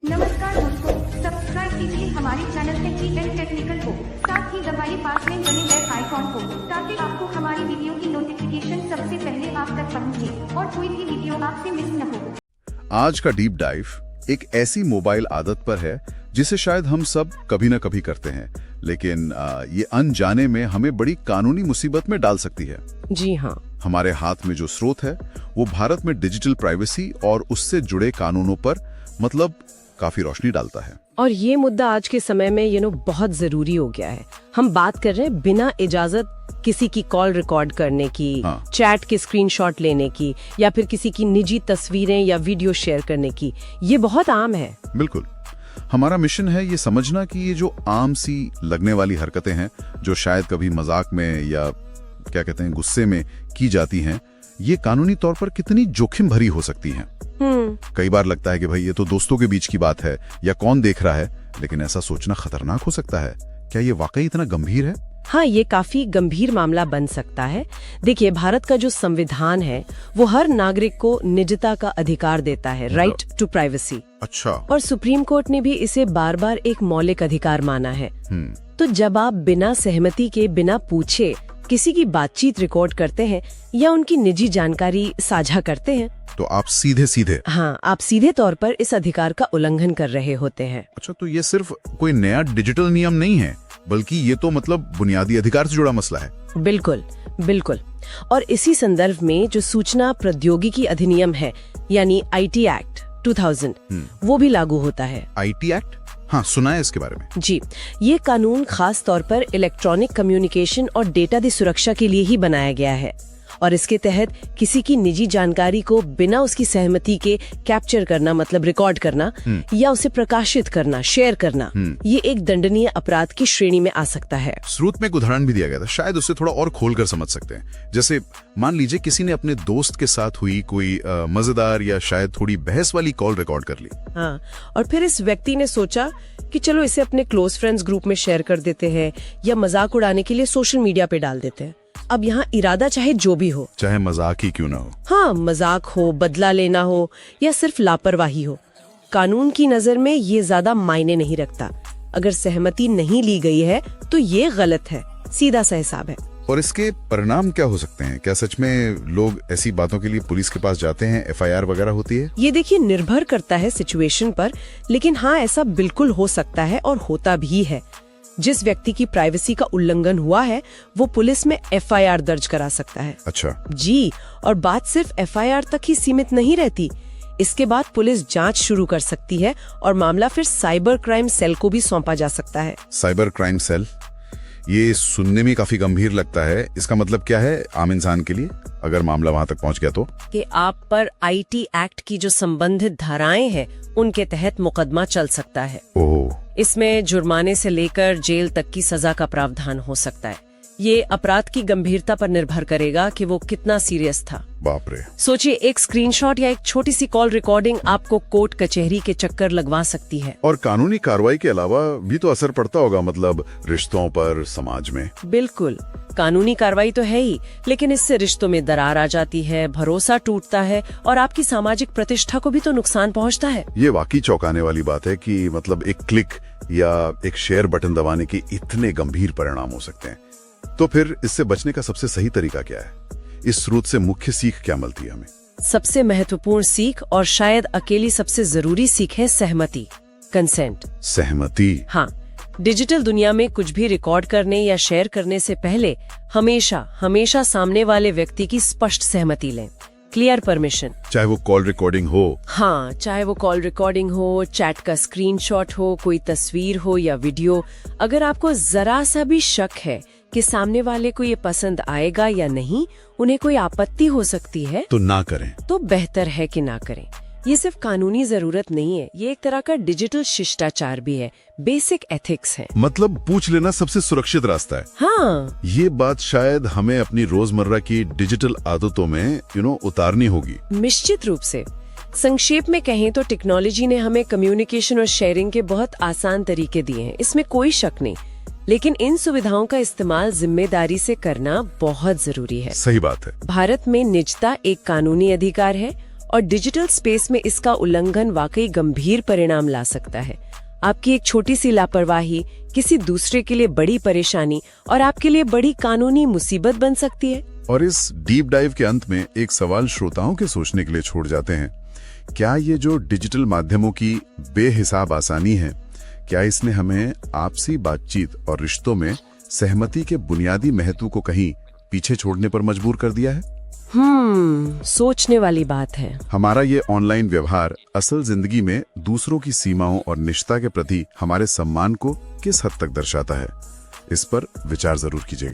नमस्कार दोस्तों, सब्सक्राइब कीजिए हमारे चैनल टेक्निकल को, साथ ही दबाइए पास में बने बेल आइकॉन को, ताकि आपको हमारी वीडियो की नोटिफिकेशन सबसे पहले आप तक पहुंचे और कोई भी वीडियो आपसे मिस न हो। आज का डीप डाइव एक ऐसी मोबाइल आदत पर है जिसे शायद हम सब कभी न कभी करते हैं, लेकिन ये अनजाने में हमें बड़ी कानूनी मुसीबत में डाल सकती है। जी हाँ, हमारे हाथ में जो स्रोत है वो भारत में डिजिटल प्राइवेसी और उससे जुड़े कानूनों पर मतलब काफी रोशनी डालता है। और ये मुद्दा आज के समय में बहुत जरूरी हो गया है। हम बात कर रहे हैं बिना इजाजत किसी की कॉल रिकॉर्ड करने की, चैट के स्क्रीनशॉट लेने की, या फिर किसी की निजी तस्वीरें या वीडियो शेयर करने की। ये बहुत आम है। बिल्कुल, हमारा मिशन है ये समझना कि ये जो आम सी लगने वाली हरकतें हैं, जो शायद कभी मजाक में या क्या कहते हैं गुस्से में की जाती हैं, ये कानूनी तौर पर कितनी जोखिम भरी हो सकती हैं। कई बार लगता है कि भाई ये तो दोस्तों के बीच की बात है या कौन देख रहा है, लेकिन ऐसा सोचना खतरनाक हो सकता है। क्या ये वाकई इतना गंभीर है? हाँ, ये काफी गंभीर मामला बन सकता है। देखिए, भारत का जो संविधान है वो हर नागरिक को निजता का अधिकार देता है, राइट टू प्राइवेसी। अच्छा। और सुप्रीम कोर्ट ने भी इसे बार बार एक मौलिक अधिकार माना है। तो जब आप बिना सहमति के, बिना पूछे किसी की बातचीत रिकॉर्ड करते हैं या उनकी निजी जानकारी साझा करते हैं, तो आप सीधे सीधे तौर पर इस अधिकार का उल्लंघन कर रहे होते हैं। अच्छा, तो ये सिर्फ कोई नया डिजिटल नियम नहीं है, बल्कि ये तो मतलब बुनियादी अधिकार से जुड़ा मसला है। बिल्कुल बिल्कुल। और इसी संदर्भ में जो सूचना प्रौद्योगिकी अधिनियम है, यानी IT एक्ट 2000, वो भी लागू होता है। IT act? हाँ, सुना है इसके बारे में। जी, ये कानून खास तौर पर इलेक्ट्रॉनिक कम्युनिकेशन और डेटा की सुरक्षा के लिए ही बनाया गया है। और इसके तहत किसी की निजी जानकारी को बिना उसकी सहमति के कैप्चर करना, मतलब रिकॉर्ड करना, या उसे प्रकाशित करना, शेयर करना, ये एक दंडनीय अपराध की श्रेणी में आ सकता है। स्रोत में एक उदाहरण भी दिया गया था, शायद उससे थोड़ा और खोलकर समझ सकते हैं। जैसे मान लीजिए किसी ने अपने दोस्त के साथ हुई कोई मजेदार या शायद थोड़ी बहस वाली कॉल रिकॉर्ड कर ली। हाँ, और फिर इस व्यक्ति ने सोचा कि चलो इसे अपने क्लोज फ्रेंड्स ग्रुप में शेयर कर देते हैं या मजाक उड़ाने के लिए सोशल मीडिया पे डाल देते हैं। अब यहाँ इरादा चाहे जो भी हो, चाहे मजाक ही क्यों ना हो, हाँ, मजाक हो, बदला लेना हो या सिर्फ लापरवाही हो, कानून की नजर में ये ज्यादा मायने नहीं रखता। अगर सहमति नहीं ली गई है तो ये गलत है, सीधा सा हिसाब है। और इसके परिणाम क्या हो सकते हैं? क्या सच में लोग ऐसी बातों के लिए पुलिस के पास जाते हैं, FIR वगैरह होती है? ये देखिए, निर्भर करता है सिचुएशन पर, लेकिन हाँ, ऐसा बिल्कुल हो सकता है और होता भी है। जिस व्यक्ति की प्राइवेसी का उल्लंघन हुआ है वो पुलिस में FIR दर्ज करा सकता है। अच्छा जी, और बात सिर्फ FIR तक ही सीमित नहीं रहती। इसके बाद पुलिस जांच शुरू कर सकती है और मामला फिर साइबर क्राइम सेल को भी सौंपा जा सकता है। साइबर क्राइम सेल, ये सुनने में काफी गंभीर लगता है। इसका मतलब क्या है आम इंसान के लिए, अगर मामला वहां तक पहुंच गया तो? कि आप पर IT एक्ट की जो संबंधित धाराएं हैं उनके तहत मुकदमा चल सकता है। ओह, इसमें जुर्माने से लेकर जेल तक की सजा का प्रावधान हो सकता है। ये अपराध की गंभीरता पर निर्भर करेगा कि वो कितना सीरियस था। बाप रे। सोचिए, एक स्क्रीनशॉट या एक छोटी सी कॉल रिकॉर्डिंग आपको कोर्ट कचहरी के चक्कर लगवा सकती है। और कानूनी कार्रवाई के अलावा भी तो असर पड़ता होगा, मतलब रिश्तों पर, समाज में। बिल्कुल, कानूनी कार्रवाई तो है ही, लेकिन इससे रिश्तों में दरार आ जाती है, भरोसा टूटता है और आपकी सामाजिक प्रतिष्ठा को भी तो नुकसान पहुंचता है। ये वाकई चौंकाने वाली बात है कि मतलब एक क्लिक या एक शेयर बटन दबाने के इतने गंभीर परिणाम हो सकते हैं। तो फिर इससे बचने का सबसे सही तरीका क्या है? इस स्रोत से मुख्य सीख क्या मिलती है हमें? सबसे महत्वपूर्ण सीख और शायद अकेली सबसे जरूरी सीख है सहमति, कंसेंट। सहमति? हाँ, डिजिटल दुनिया में कुछ भी रिकॉर्ड करने या शेयर करने से पहले हमेशा सामने वाले व्यक्ति की स्पष्ट सहमति लें, क्लियर परमिशन। चाहे वो कॉल रिकॉर्डिंग हो। हाँ, चाहे वो कॉल रिकॉर्डिंग हो, चैट का स्क्रीनशॉट हो, कोई तस्वीर हो या वीडियो। अगर आपको जरा सा भी शक है कि सामने वाले को ये पसंद आएगा या नहीं, उन्हें कोई आपत्ति हो सकती है, तो ना करें। तो बेहतर है कि ना करें। ये सिर्फ कानूनी जरूरत नहीं है, ये एक तरह का डिजिटल शिष्टाचार भी है, बेसिक एथिक्स है। मतलब पूछ लेना सबसे सुरक्षित रास्ता है। हाँ, ये बात शायद हमें अपनी रोजमर्रा की डिजिटल आदतों में उतारनी होगी। निश्चित रूप से। संक्षेप में कहें तो टेक्नोलॉजी ने हमें कम्युनिकेशन और शेयरिंग के बहुत आसान तरीके दिए हैं, इसमें कोई शक नहीं, लेकिन इन सुविधाओं का इस्तेमाल जिम्मेदारी से करना बहुत जरूरी है। सही बात है। भारत में निजता एक कानूनी अधिकार है और डिजिटल स्पेस में इसका उल्लंघन वाकई गंभीर परिणाम ला सकता है। आपकी एक छोटी सी लापरवाही किसी दूसरे के लिए बड़ी परेशानी और आपके लिए बड़ी कानूनी मुसीबत बन सकती है। और इस डीप डाइव के अंत में एक सवाल श्रोताओं के सोचने के लिए छोड़ जाते हैं। क्या ये जो डिजिटल माध्यमों की बेहिसाब आसानी है, क्या इसने हमें आपसी बातचीत और रिश्तों में सहमति के बुनियादी महत्व को कहीं पीछे छोड़ने पर मजबूर कर दिया है? सोचने वाली बात है। हमारा ये ऑनलाइन व्यवहार असल जिंदगी में दूसरों की सीमाओं और निष्ठा के प्रति हमारे सम्मान को किस हद तक दर्शाता है? इस पर विचार जरूर कीजिएगा।